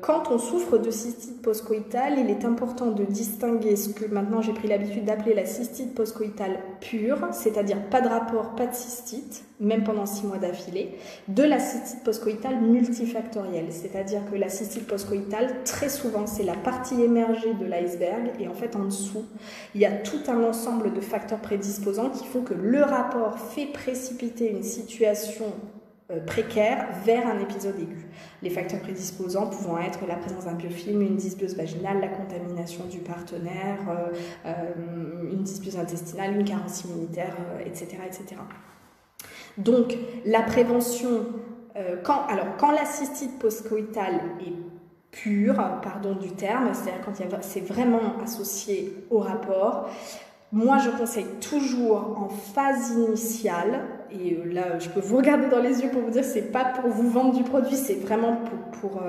Quand on souffre de cystite postcoïtale, il est important de distinguer ce que maintenant j'ai pris l'habitude d'appeler la cystite postcoïtale pure, c'est-à-dire pas de rapport, pas de cystite, même pendant 6 mois d'affilée, de la cystite postcoïtale multifactorielle, c'est-à-dire que la cystite postcoïtale, très souvent, c'est la partie émergée de l'iceberg, et en fait en dessous, il y a tout un ensemble de facteurs prédisposants qui font que le rapport fait précipiter une situation précaire vers un épisode aigu. Les facteurs prédisposants pouvant être la présence d'un biofilm, une dysbiose vaginale, la contamination du partenaire, une dysbiose intestinale, une carence immunitaire, etc., etc. Donc, la prévention, quand la cystite postcoïtale est pure, pardon du terme, c'est-à-dire quand c'est vraiment associé au rapport, moi, je conseille toujours en phase initiale, et là, je peux vous regarder dans les yeux pour vous dire que c'est pas pour vous vendre du produit, c'est vraiment pour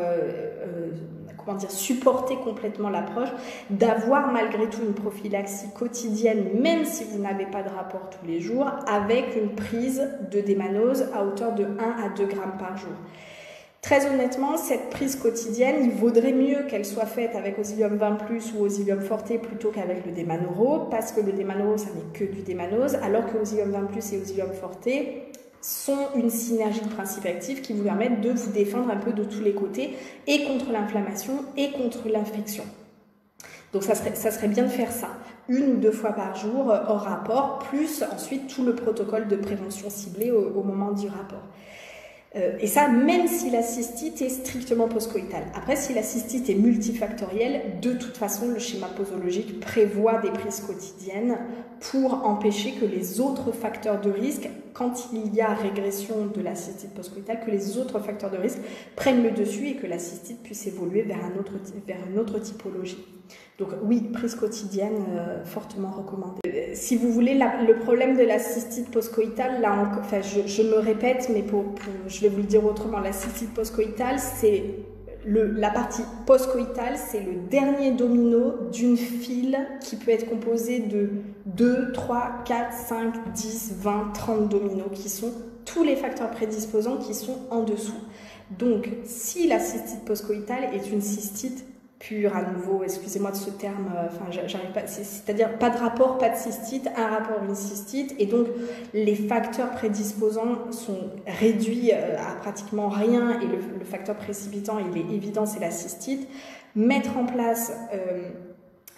comment dire, supporter complètement l'approche, d'avoir malgré tout une prophylaxie quotidienne, même si vous n'avez pas de rapport tous les jours, avec une prise de démanose à hauteur de 1 à 2 grammes par jour. Très honnêtement, cette prise quotidienne, il vaudrait mieux qu'elle soit faite avec Osilium 20+, ou Osilium Forte plutôt qu'avec le Démanoro, parce que le Démanoro, ça n'est que du démanose, alors que Osilium 20+, et Osilium Forte sont une synergie de principes actifs qui vous permettent de vous défendre un peu de tous les côtés, et contre l'inflammation, et contre l'infection. Donc ça serait bien de faire ça, 1 ou 2 fois par jour hors rapport, plus ensuite tout le protocole de prévention ciblée au moment du rapport. Et ça, même si la cystite est strictement postcoïtale. Après, si la cystite est multifactorielle, de toute façon, le schéma posologique prévoit des prises quotidiennes pour empêcher que les autres facteurs de risque, quand il y a régression de la cystite postcoïtale, que les autres facteurs de risque prennent le dessus et que la cystite puisse évoluer vers une autre typologie. Donc oui, prise quotidienne, fortement recommandée. Si vous voulez, le problème de la cystite postcoïtale, là, enfin, je me répète, mais je vais vous le dire autrement, la cystite postcoïtale, c'est la partie postcoïtale, c'est le dernier domino d'une file qui peut être composée de 2, 3, 4, 5, 10, 20, 30 dominos, qui sont tous les facteurs prédisposants qui sont en dessous. Donc, si la cystite postcoïtale est une cystite pure, à nouveau, excusez-moi de ce terme, enfin, j'arrive pas, c'est-à-dire pas de rapport, pas de cystite, un rapport, une cystite, et donc les facteurs prédisposants sont réduits à pratiquement rien, et le facteur précipitant, il est évident, c'est la cystite. Mettre en place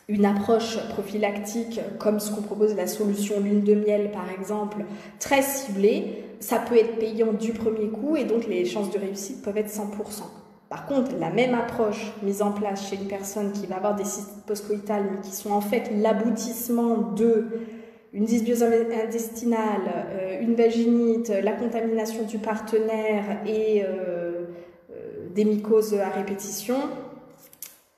une approche prophylactique, comme ce qu'on propose, la solution lune de miel par exemple, très ciblée, ça peut être payant du premier coup, et donc les chances de réussite peuvent être 100%. Par contre, la même approche mise en place chez une personne qui va avoir des cystites postcoïtales, mais qui sont en fait l'aboutissement de une dysbiose intestinale, une vaginite, la contamination du partenaire et des mycoses à répétition,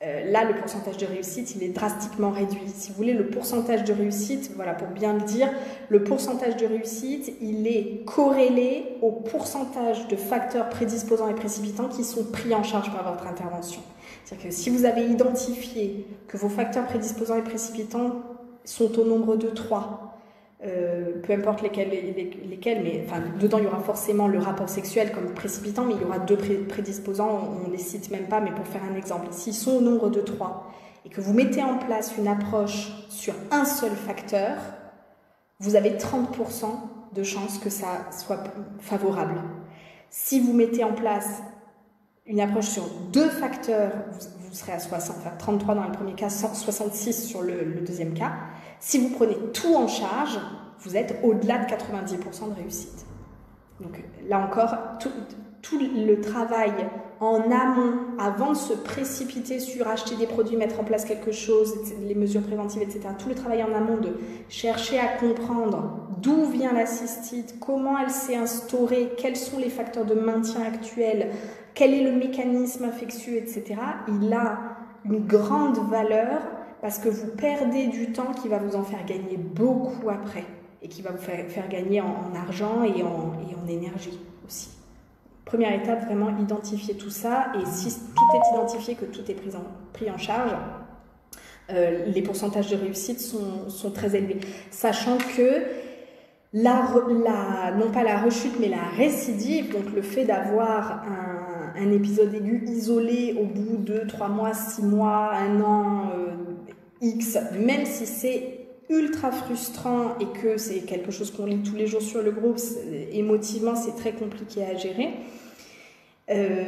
là, le pourcentage de réussite, il est drastiquement réduit. Si vous voulez, le pourcentage de réussite, voilà, pour bien le dire, le pourcentage de réussite, il est corrélé au pourcentage de facteurs prédisposants et précipitants qui sont pris en charge par votre intervention. C'est-à-dire que si vous avez identifié que vos facteurs prédisposants et précipitants sont au nombre de 3, peu importe lesquels, mais enfin, dedans il y aura forcément le rapport sexuel comme précipitant, mais il y aura 2 prédisposants, on ne les cite même pas, mais pour faire un exemple, s'ils sont au nombre de 3 et que vous mettez en place une approche sur un seul facteur, vous avez 30% de chances que ça soit favorable. Si vous mettez en place une approche sur 2 facteurs, vous serez à 60, enfin 33 dans le premier cas, 66 sur le deuxième cas. Si vous prenez tout en charge, vous êtes au-delà de 90% de réussite. Donc là encore, tout le travail en amont, avant de se précipiter sur acheter des produits, mettre en place quelque chose, les mesures préventives, etc., tout le travail en amont de chercher à comprendre d'où vient la cystite, comment elle s'est instaurée, quels sont les facteurs de maintien actuels, quel est le mécanisme infectieux, etc., il a une grande valeur parce que vous perdez du temps qui va vous en faire gagner beaucoup après et qui va vous faire gagner en argent et en énergie aussi. Première étape, vraiment identifier tout ça, et si tout est identifié, que tout est pris en charge, les pourcentages de réussite sont très élevés. Sachant que non pas la rechute, mais la récidive, donc le fait d'avoir un épisode aigu isolé au bout de 3 mois, 6 mois, 1 an, X, même si c'est ultra frustrant et que c'est quelque chose qu'on lit tous les jours sur le groupe, émotivement c'est très compliqué à gérer,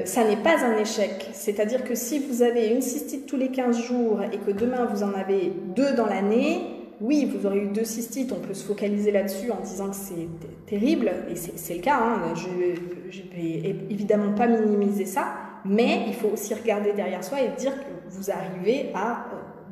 ça n'est pas un échec. C'est-à-dire que si vous avez une cystite tous les 15 jours et que demain vous en avez 2 dans l'année, oui, vous aurez eu 2 cystites, on peut se focaliser là-dessus en disant que c'est terrible, et c'est le cas, hein. Je vais évidemment pas minimiser ça, mais il faut aussi regarder derrière soi et dire que vous arrivez à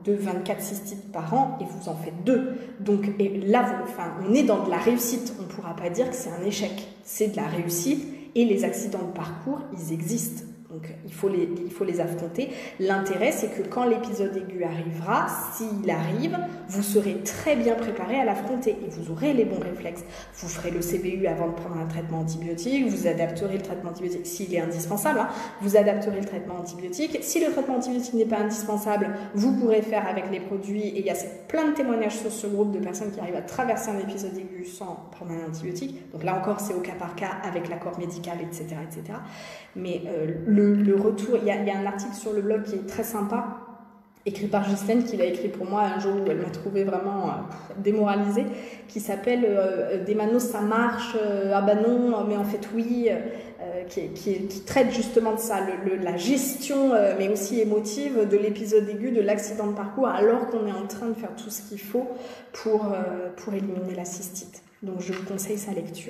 24 cystites par an et vous en faites 2. Donc et là, on est dans de la réussite, on ne pourra pas dire que c'est un échec, c'est de la réussite, et les accidents de parcours, ils existent. Donc il faut les affronter. L'intérêt, c'est que quand l'épisode aigu arrivera, s'il arrive, vous serez très bien préparé à l'affronter et vous aurez les bons réflexes. Vous ferez le CBU avant de prendre un traitement antibiotique, vous adapterez le traitement antibiotique s'il est indispensable, hein, vous adapterez le traitement antibiotique. Si le traitement antibiotique n'est pas indispensable, vous pourrez faire avec les produits, et il y a plein de témoignages sur ce groupe de personnes qui arrivent à traverser un épisode aigu sans prendre un antibiotique. Donc là encore, c'est au cas par cas avec l'accord médical, etc. etc. Mais le retour, il y a un article sur le blog qui est très sympa, écrit par Justine, qu'il a écrit pour moi un jour où elle m'a trouvé vraiment démoralisée, qui s'appelle Des manos ça marche, ah bah non, mais en fait oui, qui traite justement de ça, la gestion, mais aussi émotive de l'épisode aigu, de l'accident de parcours, alors qu'on est en train de faire tout ce qu'il faut pour éliminer la cystite. Donc je vous conseille sa lecture.